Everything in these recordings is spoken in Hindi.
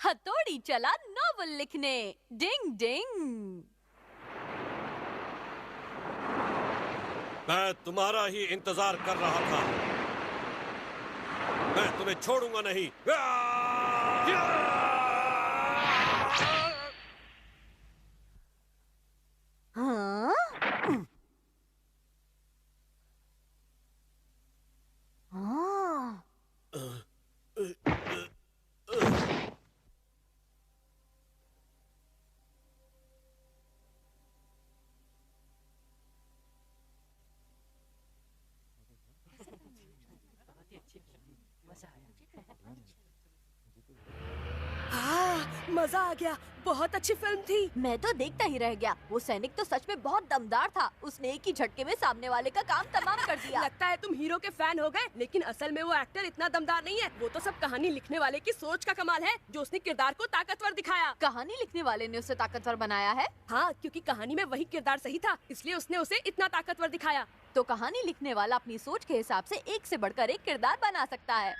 हथौड़ी चला नॉवल लिखने। डिंग डिंग। मैं तुम्हारा ही इंतजार कर रहा था। मैं तुम्हें छोड़ूंगा नहीं। हाँ? हाँ। मजा आ गया। बहुत अच्छी फिल्म थी। मैं तो देखता ही रह गया। वो सैनिक तो सच में बहुत दमदार था। उसने एक ही झटके में सामने वाले का काम तमाम कर दिया। लगता है तुम हीरो के फैन हो गए, लेकिन असल में वो एक्टर इतना दमदार नहीं है। वो तो सब कहानी लिखने वाले की सोच का कमाल है, जो उसने किरदार को ताकतवर दिखाया। कहानी लिखने वाले ने उसे ताकतवर बनाया है? हाँ, क्योंकि कहानी में वही किरदार सही था, इसलिए उसने उसे इतना ताकतवर दिखाया। तो कहानी लिखने वाला अपनी सोच के हिसाब से एक से बढ़कर एक किरदार बना सकता है।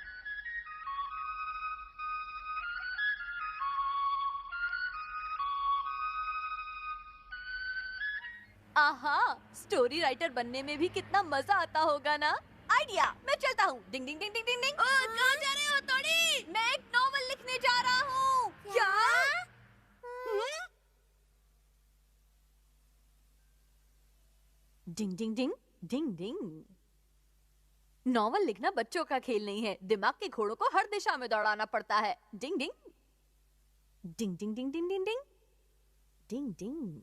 आहा, स्टोरी राइटर बनने में भी कितना मजा आता होगा ना। आइडिया, मैं चलता हूँ। डिंग डिंग डिंग डिंग डिंग डिंग। कहाँ जा रहे हो हथौड़ी? मैं एक नॉवल लिखने जा रहा हूँ। क्या? डिंग डिंग डिंग डिंग डिंग। नॉवल लिखना बच्चों का खेल नहीं है। दिमाग के घोड़ों को हर दिशा में दौड़ाना पड़ता है। डिंग डिंग डिंग डिंग डिंग डिंग डिंग डिंग डिंग डिंग।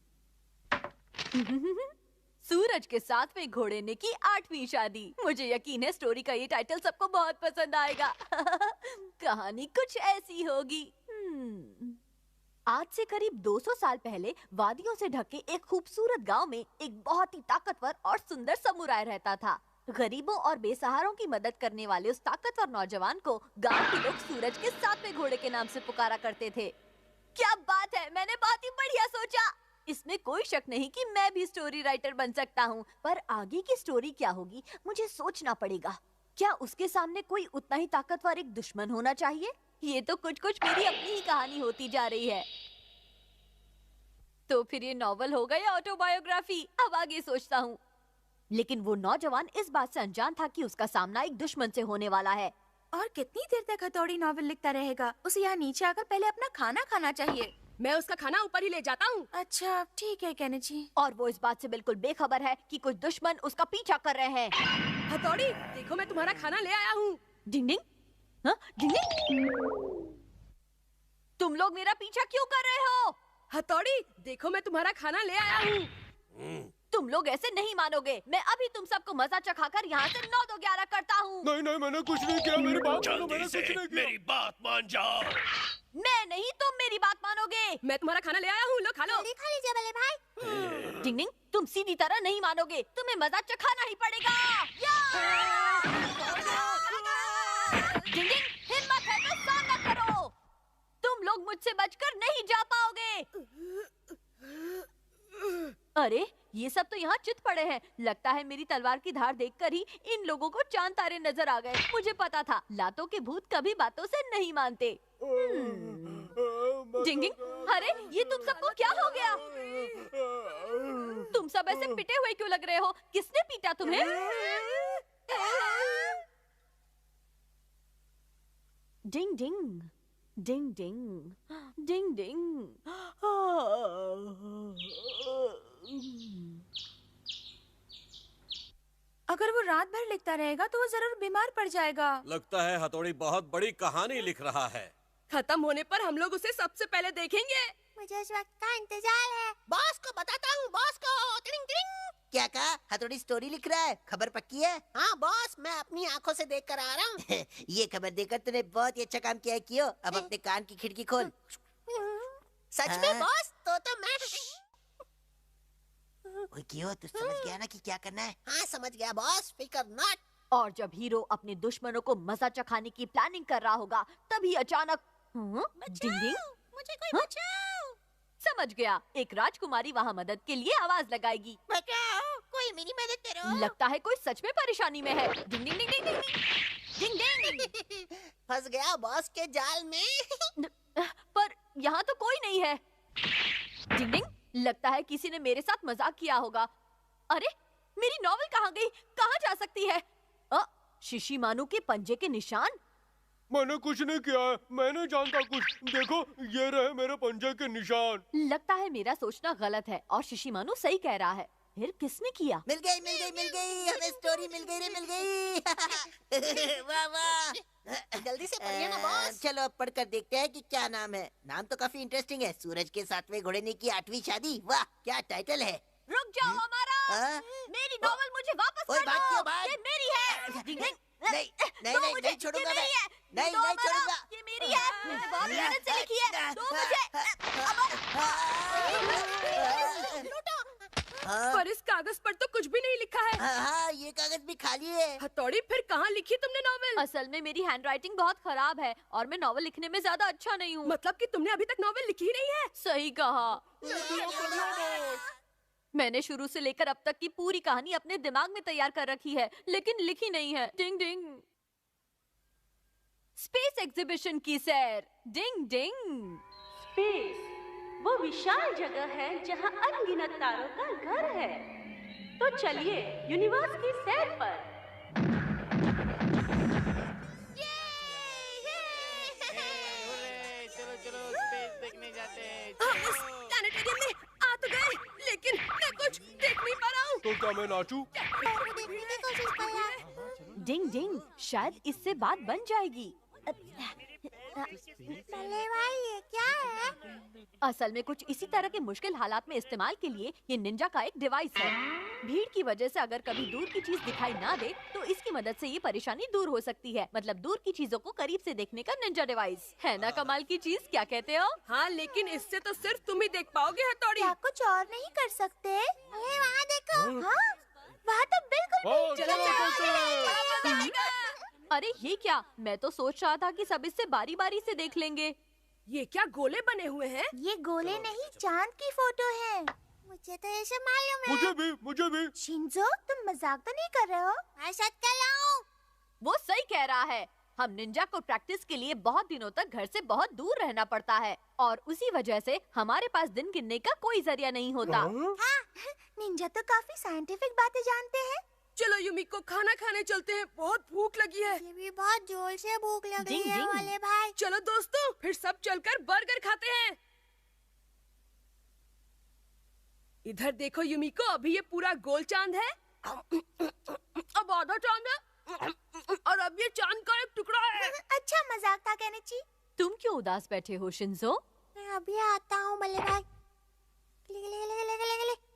सूरज के 7वें घोड़े ने की 8वीं शादी। मुझे यकीन है स्टोरी का ये टाइटल सबको बहुत पसंद आएगा। कहानी कुछ ऐसी होगी। आज से करीब 200 साल पहले वादियों से ढके एक खूबसूरत गांव में एक बहुत ही ताकतवर और सुंदर समुराय रहता था। गरीबों और बेसहारों की मदद करने वाले उस ताकतवर नौजवान को गांव के लोग सूरज के 7वें घोड़े के नाम से पुकारा करते थे। क्या बात है, मैंने बहुत ही बढ़िया सोचा। इसमें कोई शक नहीं कि मैं भी स्टोरी राइटर बन सकता हूँ, पर आगे की स्टोरी क्या होगी मुझे सोचना पड़ेगा। क्या उसके सामने कोई उतना ही ताकतवर एक दुश्मन होना चाहिए? ये तो कुछ कुछ मेरी अपनी ही कहानी होती जा रही है। तो फिर ये नॉवल होगा या ऑटोबायोग्राफी? अब आगे सोचता हूँ। लेकिन वो नौजवान इस बात से अनजान था कि उसका सामना एक दुश्मन से होने वाला है। और कितनी देर तक हथौड़ी नॉवल लिखता रहेगा? उसे यहाँ नीचे आकर पहले अपना खाना खाना चाहिए। मैं उसका खाना ऊपर ही ले जाता हूँ। अच्छा ठीक है केनेची। और वो इस बात से बिल्कुल बेखबर है कि कुछ दुश्मन उसका पीछा कर रहे हैं। हथौड़ी, देखो मैं तुम्हारा खाना ले आया हूँ। डिंग डिंग। हाँ? डिंग डिंग। तुम लोग मेरा पीछा क्यों कर रहे हो? हथौड़ी, देखो मैं तुम्हारा खाना ले आया हूँ। तुम लोग ऐसे नहीं मानोगे। मैं अभी तुम सबको मजा चखाकर यहाँ से 9-2-11 करता हूँ। नहीं नहीं, मैंने कुछ नहीं किया। मेरी बात मानो, मैंने जल्दी कुछ से नहीं किया। मेरी बात मान जाओ। मैं नहीं, तुम मेरी बात मानोगे। मैं तुम्हारा खाना ले आया हूँ, लो खा लो। खा लीजिए बल्ले भाई। डिंग डिंग, तुम सीधी तरह नहीं मानोगे। तुम्हें मजा चखाना ही पड़ेगा। डिंग डिंग, हिम्मत है तो सामना करो। तुम लोग मुझसे बचकर नहीं जा पाओगे। अरे, ये सब तो यहाँ चित पड़े हैं। लगता है मेरी तलवार की धार देखकर ही इन लोगों को चांद तारे नजर आ गए। मुझे पता था, लातों के भूत कभी बातों से नहीं मानते। डिंग डिंग, अरे ये तुम सबको क्या हो गया? तुम सब ऐसे पिटे हुए क्यों लग रहे हो? किसने पीटा तुम्हें? डिंग डिंग डिंग डिंग डिंग डिंग। अगर वो रात भर लिखता रहेगा तो वो जरूर बीमार पड़ जाएगा। लगता है हथौड़ी बहुत बड़ी कहानी लिख रहा है। खत्म होने पर हम लोग उसे सबसे पहले देखेंगे। मुझे उस वक्त का इंतजार है। बॉस को बताता हूँ, बॉस को। टिंग टिंग। क्या कहा? हथौड़ी स्टोरी लिख रहा है? खबर पक्की है? हाँ बॉस, मैं अपनी आंखों से देख कर आ रहा हूँ। ये खबर देकर तूने बहुत ही अच्छा काम किया है कियो। अब अपने कान की खिड़की खोल। सच में बॉस? तो मैं ओए कियो, तू समझ गया ना कि क्या करना है? हाँ समझ गया बॉस, फिकर नॉट। और जब हीरो अपने दुश्मनों को मजा चखाने की प्लानिंग कर रहा होगा, तभी अचानक डिंग डिंग, मुझे कोई बचाओ। समझ गया। एक राजकुमारी वहाँ मदद के लिए आवाज लगाएगी। बचाओ, कोई मेरी मदद करो। लगता है कोई सच में परेशानी में है। डिंग डिंग डिंग डिंग डिंग डिंग डिंग। फंस गया बॉस के जाल में। पर यहाँ तो कोई नहीं है। डिंग डिंग, लगता है किसी ने मेरे साथ मजाक किया होगा। अरे मेरी नॉवेल कहाँ गई? कहाँ जा सकती है? शिशिमानु के पंजे के निशान। मैंने कुछ नहीं किया है, मैं नहीं जानता कुछ। देखो ये रहे मेरे पंजे के निशान। लगता है मेरा सोचना गलत है और शिशिमानु सही कह रहा है। फिर किसने किया? मिल गई मिल गई मिल गई, हमें स्टोरी मिल गई रे, मिल गई। वाह वाह, जल्दी से पढ़िए ना बॉस। चलो अब पढ़कर देखते हैं कि क्या नाम है। नाम तो काफी इंटरेस्टिंग है, सूरज के 7वें घोड़े ने की 8वीं शादी। वाह क्या टाइटल है। रुक जाओ हमारा, हाँ? मेरी नॉवेल मुझे वापस ओए, कर भाग दो। क्यों भाग? ये मेरी है। डिंग डिंग, नहीं नहीं दो नहीं मुझे, नहीं छोड़ूंगा ये मैं। मेरी है। नहीं दो नहीं हमारा, छोड़ूंगा। ये मेरी है, मैंने बहुत मेहनत से लिखी है। दो मुझे। हाँ पर इस कागज पर तो कुछ भी नहीं लिखा है। हाँ, ये कागज भी खाली है। हथौड़ी, फिर कहाँ लिखी तुमने नॉवेल? असल में मेरी हैंडराइटिंग बहुत खराब है और मैं नॉवेल लिखने में ज्यादा अच्छा नहीं हूँ। मतलब कि तुमने अभी तक नॉवेल लिखी ही नहीं है? सही कहा। मैंने शुरू से लेकर अब तक की पूरी कहानी अपने दिमाग में तैयार कर रखी है, लेकिन लिखी नहीं है। डिंग डिंग। स्पेस एग्जीबिशन की सैर। डिंग डिंग। स्पेस वो विशाल जगह है जहां अनगिनत तारों का घर है। तो चलिए यूनिवर्स की सैर पर। चलो चलो स्पेस देखने जाते हैं। प्लैनेटेरियम में आ तो गए, लेकिन मैं कुछ देख नहीं पा रहा हूँ। तो क्या मैं नाचूं? डिंग डिंग, शायद इससे बात बन जाएगी। ये क्या है? असल में कुछ इसी तरह के मुश्किल हालात में इस्तेमाल के लिए ये निंजा का एक डिवाइस है। भीड़ की वजह से अगर कभी दूर की चीज दिखाई ना दे तो इसकी मदद से ये परेशानी दूर हो सकती है। मतलब दूर की चीजों को करीब से देखने का निंजा डिवाइस है ना। कमाल की चीज, क्या कहते हो? हाँ, लेकिन इससे तो सिर्फ तुम ही देख पाओगे हथौड़ी। क्या कुछ और नहीं कर सकते? अरे वहाँ देखो। हाँ, वहाँ तो बिल्कुल हाँ, भी चलो, अरे ये क्या, मैं तो सोच रहा था कि सब इससे बारी बारी से देख लेंगे। ये क्या गोले बने हुए हैं? ये गोले नहीं, चांद की फोटो है। मुझे तो ऐसे मालूम है। मुझे भी। शिंजो, तुम मजाक तो नहीं कर रहे हो? मैं सच कह रहा हूँ। वो सही कह रहा है। हम निंजा को प्रैक्टिस के लिए बहुत दिनों तक घर से बहुत दूर रहना पड़ता है और उसी वजह से हमारे पास दिन गिनने का कोई जरिया नहीं होता। हाँ, निंजा तो काफी साइंटिफिक बातें जानते हैं। चलो युमिको, खाना खाने चलते हैं, बहुत भूख लगी है। ये भी बहुत जोर से भूख लग रही है वाले भाई। चलो दोस्तों, फिर सब चलकर बर्गर खाते हैं। इधर देखो युमिको, अभी ये पूरा गोल चांद है, अब आधा चांद है और अब ये चांद का एक टुकड़ा है। अच्छा मजाक था केनिची। तुम क्यों उदास बैठे हो शिंजो? मैं अभी आता हूँ बल्ले भाई।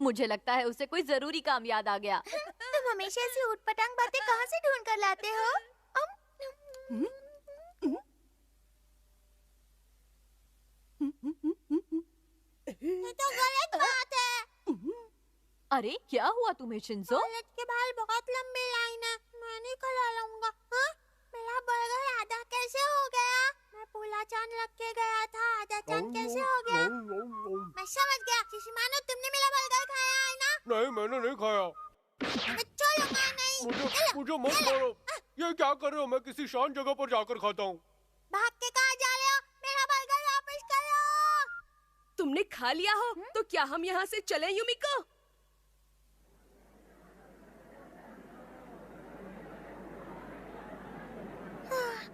मुझे लगता है उसे कोई जरूरी काम याद आ गया। तुम हमेशा ऐसी ऊटपटांग बातें कहाँ से ढूंढ कर लाते हो? ये तो गलत बात है। अरे क्या हुआ तुम्हें शिंजो? कॉलेज के बाहर बहुत लंबी लाइन है, मैं नहीं खड़ा रहूंगा। हाँ? मेरा बर्गर आधा कैसे हो गया? मैं पूरा चांद रख के गया था, आधा चांद कैसे हो गया? मैं समझ गया। शिशिमानो, तुमने मेरा बर्गर खाया है ना? नहीं, मैंने नहीं खाया। मैं छोड़ूंगा नहीं। मुझे मत मारो। ये क्या कर रहे हो? मैं किसी शांत जगह पर जाकर खाता हूँ। भाग के कहाँ जा रहे हो? मेरा बर्गर वापस करो। तुमने खा लिया हो तो क्या हम यहाँ से चलें युमिको?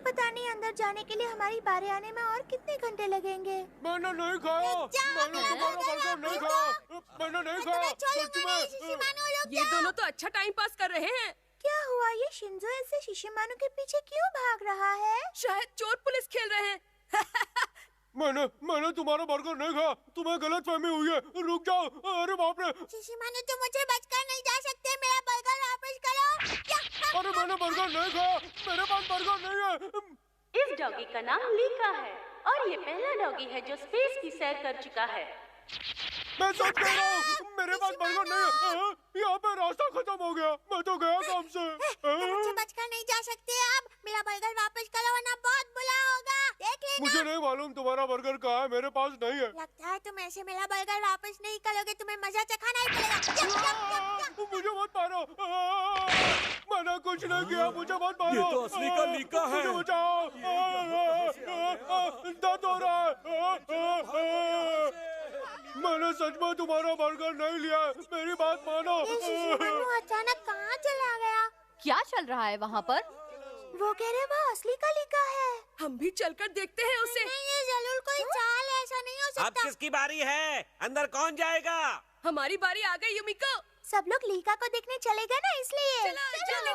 पता नहीं अंदर जाने के लिए हमारी बारी आने में और कितने घंटे लगेंगे। मैंने नहीं खाया। मैंने तुम्हारा बर्गर नहीं खाया। मैंने नहीं खाया। सच में। ये दोनों तो अच्छा टाइम पास कर रहे हैं। क्या हुआ? ये शिंजो ऐसे शिशिमानु के पीछे क्यों भाग रहा है? शायद चोर पुलिस खेल रहे हैं। मैंने तुम्हारा बर्गर नहीं खाया। तुम्हें गलतफहमी हुई है। रुक जाओ। अरे बाप रे। शिशिमानु, तुम मुझे बचकर नहीं जा सकते। मेरा बर्गर वापस करो। अरे मैंने बर्गर नहीं खाया। मेरे पास बर्गर नहीं है। इस डॉगी का नाम लीका है और ये पहला डॉगी है जो स्पेस की सैर कर चुका है। मैं सच कह रहा हूँ, मेरे पास बर्गर नहीं है। यहाँ पे रास्ता खत्म हो गया। मैं तो गया काम से। मुझे बचकर नहीं जा सकते। अब मेरा बर्गर वापस करो वरना बहुत बुरा होगा। देख लेना। मुझे नहीं मालूम तुम्हारा बर्गर कहाँ है। मेरे पास नहीं है। लगता है तुम ऐसे मेरा बर्गर वापस नहीं करोगे। तुम्हें मजा चखाना ही पड़ेगा। मुझे मत मारो। मैंने कुछ नहीं किया, मुझे मत मारो। ये तो असली का लीका है। मुझे बचाओ। दर्द हो रहा है। मैंने सच में तुम्हारा बर्गर नहीं लिया, मेरी बात मानो। ये शिशु मानू अचानक कहाँ चला गया? क्या चल रहा है वहाँ पर? वो कह रहे वो असली का लिखा है। हम भी चलकर देखते हैं उसे। नहीं, ये जरूर कोई चाल है, ऐसा नहीं हो अब सकता। किसकी बारी है? अंदर कौन जाएगा? हमारी बारी आ गई युमिको। सब लोग लीका को देखने चलेगा ना, इसलिए। चलो।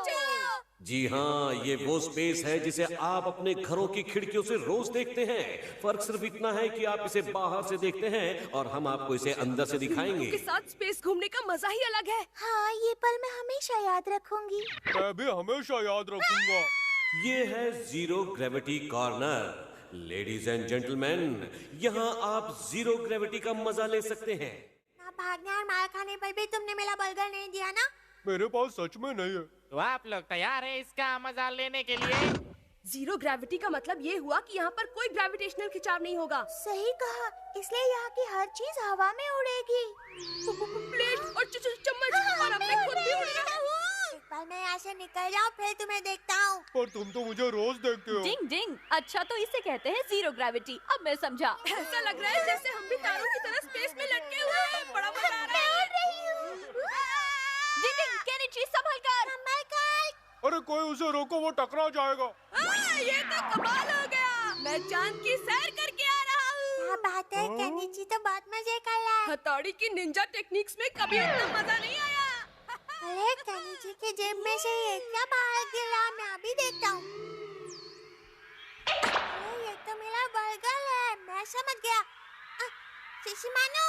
जी हाँ, ये वो स्पेस है जिसे आप अपने घरों की खिड़कियों से रोज देखते हैं। फर्क सिर्फ इतना है कि आप इसे बाहर से देखते हैं और हम आपको इसे अंदर से दिखाएंगे। के साथ स्पेस घूमने का मजा ही अलग है। हाँ, ये पल मैं हमेशा याद रखूंगी। मैं भी हमेशा याद रखूंगा। ये है zero gravity corner. Ladies and gentleman, यहाँ आप जीरो ग्रेविटी का मजा ले सकते हैं। ना भागने और मार खाने पर भी तुमने मेरा बर्गर नहीं दिया ना? मेरे पास सच में नहीं है। तो आप लोग तैयार हैं इसका मजा लेने के लिए? जीरो ग्रेविटी का मतलब ये हुआ कि यहाँ पर कोई ग्रेविटेशनल खिंचाव नहीं होगा। सही कहा, इसलिए यहाँ की हर चीज हवा में उड़ेगी। प्लेट और चम्मच और अब मैं खुद भी उड़ रहा हूँ। एक बार मैं यहाँ से निकल जाऊँ, फिर तुम्हें देखता हूँ। पर तुम तो मुझे रोज देखते हो। डिंग डिंग, अच्छा तो इसे कहते हैं जीरो ग्रेविटी। अब मैं समझा। ऐसा लग रहा है जैसे हम भी तारों की तरह स्पेस में लटके हुए हैं। बड़ा मजा आ रहा है। डिंग डिंग, केनिची संभल कर। अरे कोई उसे रोको, वो टकरा जाएगा। ये तो कमाल हो गया। मैं चांद की सैर करके आ रहा हूँ। क्या बात है, केनिची तो बहुत मजे कर रहा है। हथौड़ी की निंजा टेक्निक्स में कभी इतना मजा नहीं आया। अरे केनिची के जेब में से ये क्या बाहर गिरा, मैं अभी देखता हूँ। अरे ये तो मेरा बर्गर है, मैं समझ गया। शिशिमानु,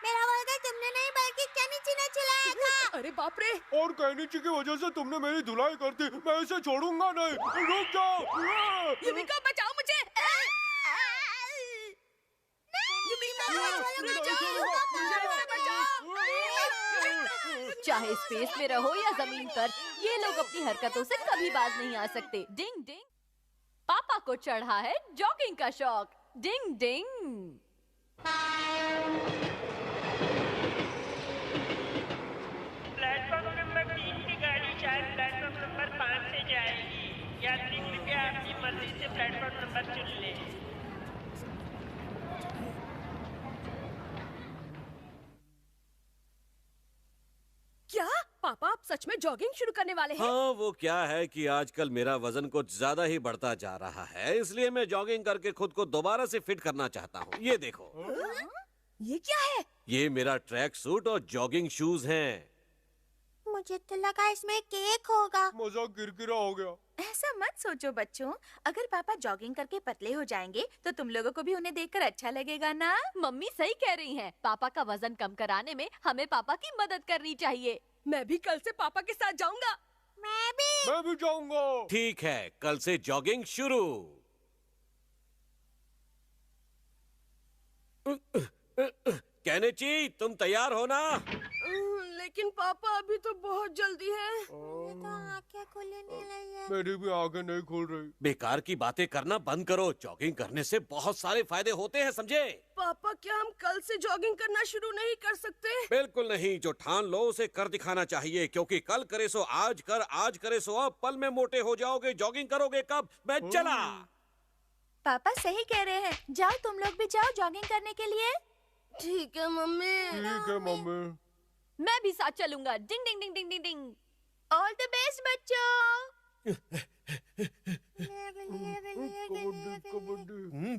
मेरा बर्गर तुमने नहीं बल्कि केनिची ने चुराया था। अरे बाप रे। और केनिची की वजह से तुमने मेरी धुलाई कर दी। मैं इसे छोड़ूंगा नहीं। रुक जाओ। युमिको बचाओ मुझे। युमिको मुझे बचाओ। चाहे स्पेस में रहो या जमीन पर, ये लोग अपनी हरकतों से कभी बाज नहीं आ सकते। डिंग डिंग, पापा को चढ़ा है जॉगिंग का शौक। डिंग डिंग। प्लेटफॉर्म नंबर 3 की गाड़ी शायद प्लेटफॉर्म नंबर 5 से जाएगी। यात्री कृपया अपनी मर्जी से प्लेटफॉर्म नंबर चुन लें। क्या पापा आप सच में जॉगिंग शुरू करने वाले हैं? हाँ, वो क्या है कि आजकल मेरा वजन कुछ ज्यादा ही बढ़ता जा रहा है, इसलिए मैं जॉगिंग करके खुद को दोबारा से फिट करना चाहता हूँ। ये देखो। ये क्या है? ये मेरा ट्रैक सूट और जॉगिंग शूज हैं। मुझे तो लगा इसमें केक होगा। मजा किरकिरा हो गया। ऐसा मत सोचो बच्चों, अगर पापा जॉगिंग करके पतले हो जाएंगे तो तुम लोगों को भी उन्हें देखकर अच्छा लगेगा ना। मम्मी सही कह रही हैं। पापा का वजन कम कराने में हमें पापा की मदद करनी चाहिए। मैं भी कल से पापा के साथ जाऊंगा। मैं भी जाऊंगा। ठीक है, कल से जॉगिंग शुरू। केनिची, तुम तैयार हो ना? लेकिन पापा अभी तो बहुत जल्दी है। ये तो आंखें खुलने लगी है। मेरी भी आंखें नहीं खुल रही। बेकार की बातें करना बंद करो। जॉगिंग करने से बहुत सारे फायदे होते हैं, समझे? पापा क्या हम कल से जॉगिंग करना शुरू नहीं कर सकते? बिल्कुल नहीं। जो ठान लो उसे कर दिखाना चाहिए, क्योंकि कल करे सो आज कर, आज करे सो अब। पल में मोटे हो जाओगे। जॉगिंग करोगे कब? मैं चला। पापा सही कह रहे हैं, जाओ तुम लोग भी जाओ जॉगिंग करने के लिए। ठीक है मम्मी। ठीक है मम्मी। मैं भी साथ चलूंगा। डिंग डिंग डिंग डिंग डिंग डिंग। ऑल द बेस्ट बच्चों।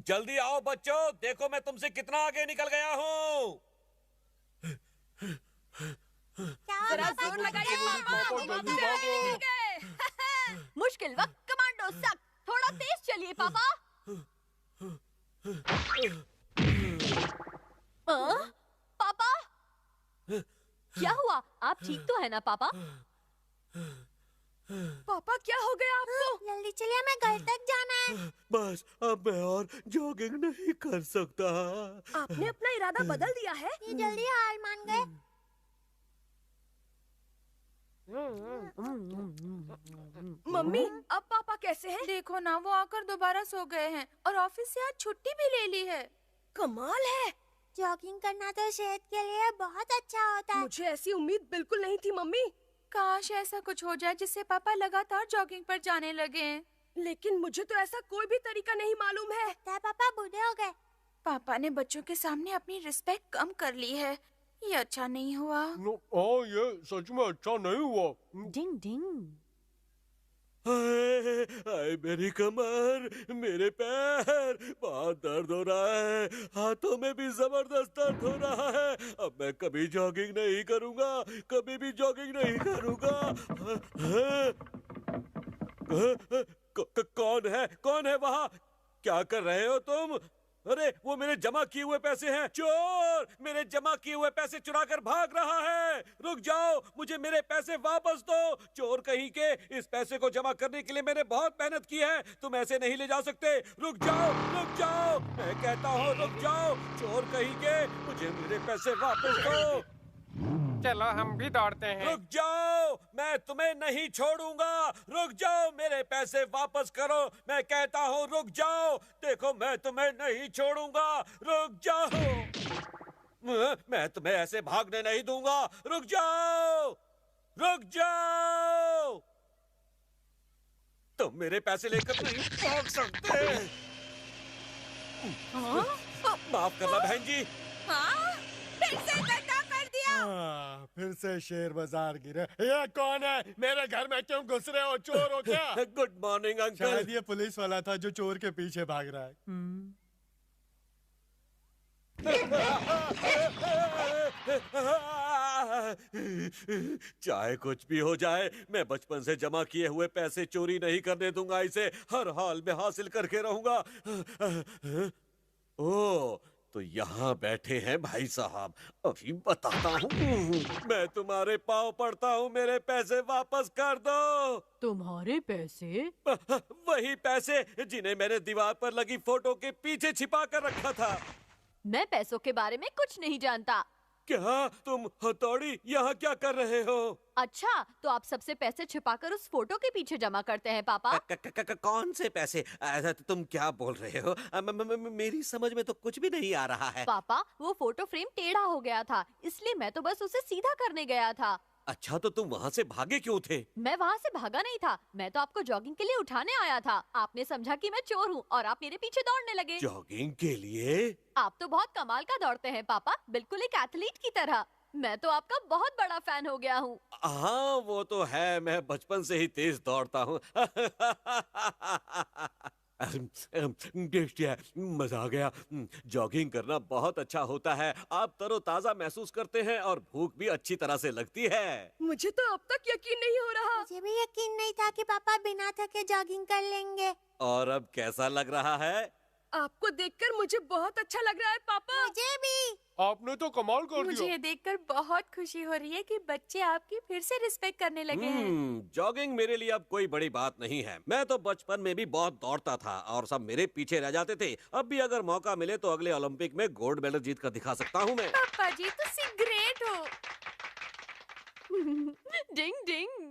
जल्दी आओ बच्चों, देखो मैं तुमसे कितना आगे निकल गया हूँ। जरा जोर लगाइए पापा, हम जल्दी आपसे आगे भागो। निकल गए। मुश्किल वक्त कमांडो सख्त। थोड़ा तेज चलिए पापा। पापा क्या हुआ? आप ठीक तो है ना पापा? पापा क्या हो गया आपको? जल्दी चलिए, हमें घर तक जाना है। बस अब मैं और जॉगिंग नहीं कर सकता। आपने अपना इरादा बदल दिया है? ये जल्दी हार मान गए। मम्मी अब पापा कैसे हैं? देखो ना, वो आकर दोबारा सो गए हैं और ऑफिस से आज छुट्टी भी ले ली है। कमाल है। जॉगिंग करना तो सेहत के लिए बहुत अच्छा होता है। मुझे ऐसी उम्मीद बिल्कुल नहीं थी मम्मी। काश ऐसा कुछ हो जाए जिससे पापा लगातार जॉगिंग पर जाने लगे। लेकिन मुझे तो ऐसा कोई भी तरीका नहीं मालूम है। लगता है पापा बूढ़े हो गए। पापा ने बच्चों के सामने अपनी रिस्पेक्ट कम कर ली है। ये अच्छा नहीं हुआ। हाँ, ये सच में अच्छा नहीं हुआ। डिंग डिंग। हाय हाय, मेरी कमर, मेरे पैर, बहुत दर्द हो रहा है, हाथों में भी जबरदस्त दर्द हो रहा है। अब मैं कभी जॉगिंग नहीं करूंगा, कभी भी जॉगिंग नहीं करूंगा। कौन है वहाँ? क्या कर रहे हो तुम? अरे वो मेरे जमा किए हुए पैसे हैं। चोर मेरे जमा किए हुए पैसे चुरा कर भाग रहा है। रुक जाओ, मुझे मेरे पैसे वापस दो। चोर कहीं के, इस पैसे को जमा करने के लिए मैंने बहुत मेहनत की है। तुम ऐसे नहीं ले जा सकते। रुक जाओ, मैं कहता हूँ रुक जाओ। चोर कहीं के, मुझे मेरे पैसे वापस दो। चलो हम भी दौड़ते हैं। रुक जाओ, मैं तुम्हें नहीं छोड़ूंगा। रुक जाओ, मेरे पैसे वापस करो। मैं कहता हूँ रुक जाओ। देखो मैं तुम्हें नहीं छोड़ूंगा। रुक जाओ, मैं तुम्हें ऐसे भागने नहीं दूंगा। रुक जाओ। तुम मेरे पैसे लेकर नहीं भाग सकते। माफ करना बहन जी। फिर से गड्ढा कर दिया। फिर से शेर बाजार गिरे। ये कौन है? मेरे घर में क्यों घुस रहे हो? चोर हो क्या? Good morning uncle. शायद ये पुलिस वाला था जो चोर के पीछे भाग रहा है। चाहे कुछ भी हो जाए, मैं बचपन से जमा किए हुए पैसे चोरी नहीं करने दूंगा। इसे हर हाल में हासिल करके रहूंगा। ओह, तो यहाँ बैठे हैं भाई साहब। अभी बताता हूँ। मैं तुम्हारे पाँव पड़ता हूँ, मेरे पैसे वापस कर दो। तुम्हारे पैसे? वही पैसे जिन्हें मैंने दीवार पर लगी फोटो के पीछे छिपा कर रखा था। मैं पैसों के बारे में कुछ नहीं जानता। क्या तुम हथौड़ी यहाँ क्या कर रहे हो? अच्छा, तो आप सबसे पैसे छिपाकर उस फोटो के पीछे जमा करते हैं पापा? कौन से पैसे? तुम क्या बोल रहे हो? मेरी समझ में तो कुछ भी नहीं आ रहा है। पापा, वो फोटो फ्रेम टेढ़ा हो गया था, इसलिए मैं तो बस उसे सीधा करने गया था। अच्छा, तो तुम वहाँ से भागे क्यों थे? मैं वहाँ से भागा नहीं था, मैं तो आपको जॉगिंग के लिए उठाने आया था। आपने समझा कि मैं चोर हूँ और आप मेरे पीछे दौड़ने लगे। जॉगिंग के लिए? आप तो बहुत कमाल का दौड़ते हैं पापा, बिल्कुल एक एथलीट की तरह। मैं तो आपका बहुत बड़ा फैन हो गया हूँ। हाँ वो तो है, मैं बचपन से ही तेज दौड़ता हूँ। मजा आ गया। जॉगिंग करना बहुत अच्छा होता है। आप तरोताजा महसूस करते हैं और भूख भी अच्छी तरह से लगती है। मुझे तो अब तक यकीन नहीं हो रहा। मुझे भी यकीन नहीं था कि पापा बिना थके जॉगिंग कर लेंगे। और अब कैसा लग रहा है? आपको देखकर मुझे बहुत अच्छा लग रहा है पापा। मुझे भी। आपने तो कमाल कर मुझे दिया। ये देखकर बहुत खुशी हो रही है कि बच्चे आपकी फिर से रिस्पेक्ट करने लगे हैं। जॉगिंग मेरे लिए अब कोई बड़ी बात नहीं है। मैं तो बचपन में भी बहुत दौड़ता था और सब मेरे पीछे रह जाते थे। अब भी अगर मौका मिले तो अगले ओलंपिक में गोल्ड मेडल जीत कर दिखा सकता हूँ मैं। पापा जी, तुसी ग्रेट हो। डिंग डिंग।